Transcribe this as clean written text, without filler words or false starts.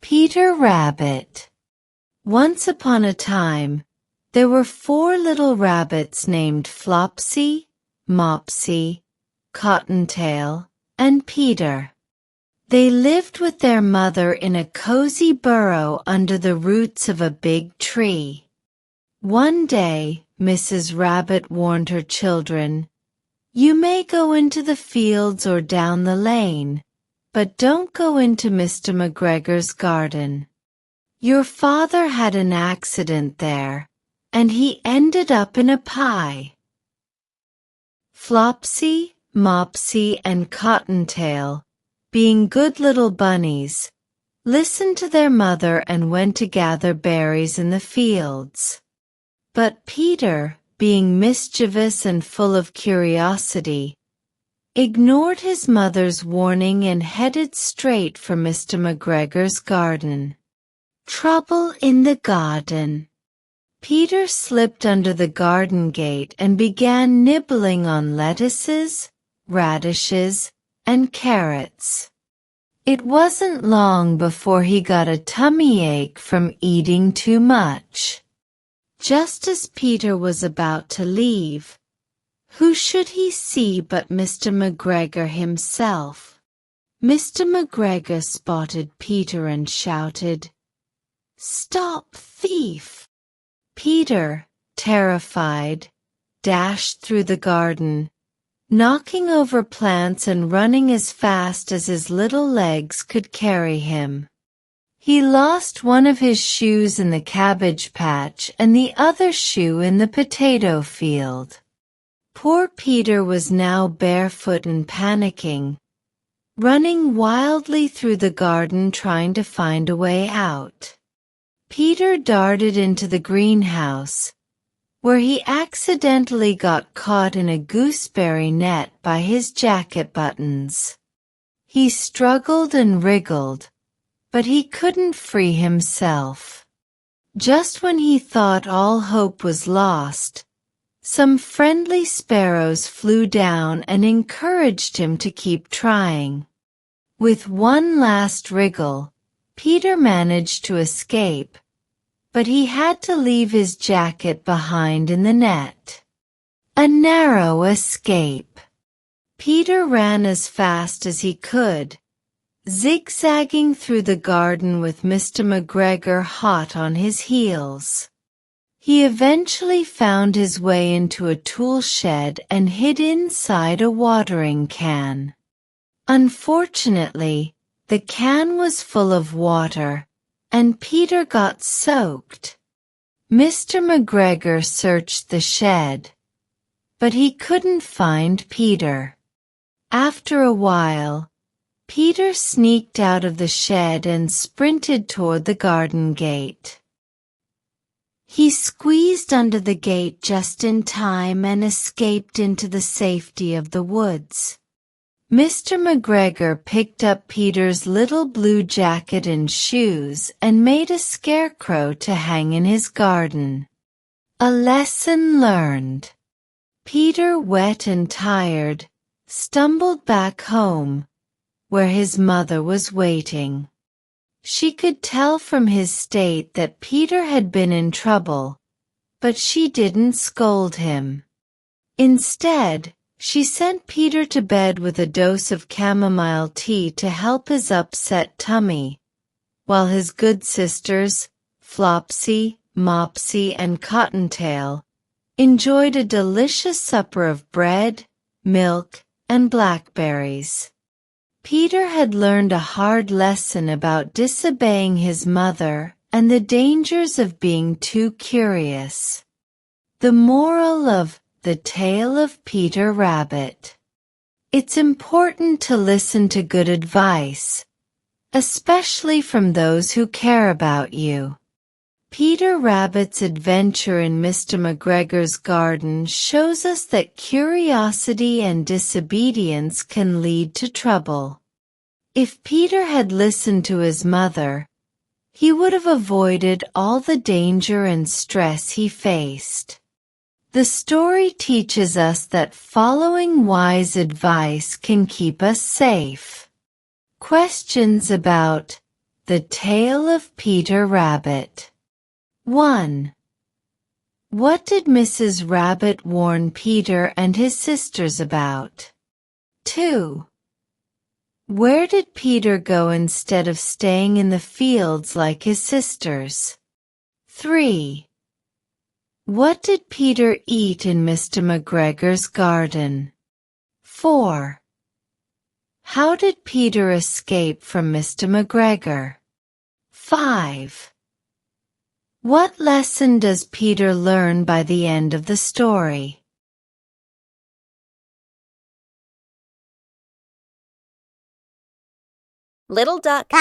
Peter Rabbit. Once upon a time, there were 4 little rabbits named Flopsy, Mopsy, Cottontail, and Peter. They lived with their mother in a cozy burrow under the roots of a big tree. One day, Mrs. Rabbit warned her children, "You may go into the fields or down the lane, but don't go into Mr. McGregor's garden. Your father had an accident there, and he ended up in a pie." Flopsy, Mopsy, and Cottontail, being good little bunnies, listened to their mother and went to gather berries in the fields. But Peter, being mischievous and full of curiosity, ignored his mother's warning and headed straight for Mr. McGregor's garden. Trouble in the garden. Peter slipped under the garden gate and began nibbling on lettuces, radishes, and carrots. It wasn't long before he got a tummy ache from eating too much. Just as Peter was about to leave, who should he see but Mr. McGregor himself? Mr. McGregor spotted Peter and shouted, "Stop, thief!" Peter, terrified, dashed through the garden, knocking over plants and running as fast as his little legs could carry him. He lost one of his shoes in the cabbage patch and the other shoe in the potato field. Poor Peter was now barefoot and panicking, running wildly through the garden trying to find a way out. Peter darted into the greenhouse, where he accidentally got caught in a gooseberry net by his jacket buttons. He struggled and wriggled, but he couldn't free himself. Just when he thought all hope was lost, some friendly sparrows flew down and encouraged him to keep trying. With one last wriggle, Peter managed to escape, but he had to leave his jacket behind in the net. A narrow escape. Peter ran as fast as he could, zigzagging through the garden with Mr. McGregor hot on his heels. He eventually found his way into a tool shed and hid inside a watering can. Unfortunately, the can was full of water, and Peter got soaked. Mr. McGregor searched the shed, but he couldn't find Peter. After a while, Peter sneaked out of the shed and sprinted toward the garden gate. He squeezed under the gate just in time and escaped into the safety of the woods. Mr. McGregor picked up Peter's little blue jacket and shoes and made a scarecrow to hang in his garden. A lesson learned. Peter, wet and tired, stumbled back home, where his mother was waiting. She could tell from his state that Peter had been in trouble, but she didn't scold him. Instead, she sent Peter to bed with a dose of chamomile tea to help his upset tummy, while his good sisters, Flopsy, Mopsy, and Cottontail, enjoyed a delicious supper of bread, milk, and blackberries. Peter had learned a hard lesson about disobeying his mother and the dangers of being too curious. The moral of The Tale of Peter Rabbit. It's important to listen to good advice, especially from those who care about you. Peter Rabbit's adventure in Mr. McGregor's garden shows us that curiosity and disobedience can lead to trouble. If Peter had listened to his mother, he would have avoided all the danger and stress he faced. The story teaches us that following wise advice can keep us safe. Questions about The Tale of Peter Rabbit. 1. What did Mrs. Rabbit warn Peter and his sisters about? 2. Where did Peter go instead of staying in the fields like his sisters? 3. What did Peter eat in Mr. McGregor's garden? 4. How did Peter escape from Mr. McGregor? 5. What lesson does Peter learn by the end of the story? Little duck.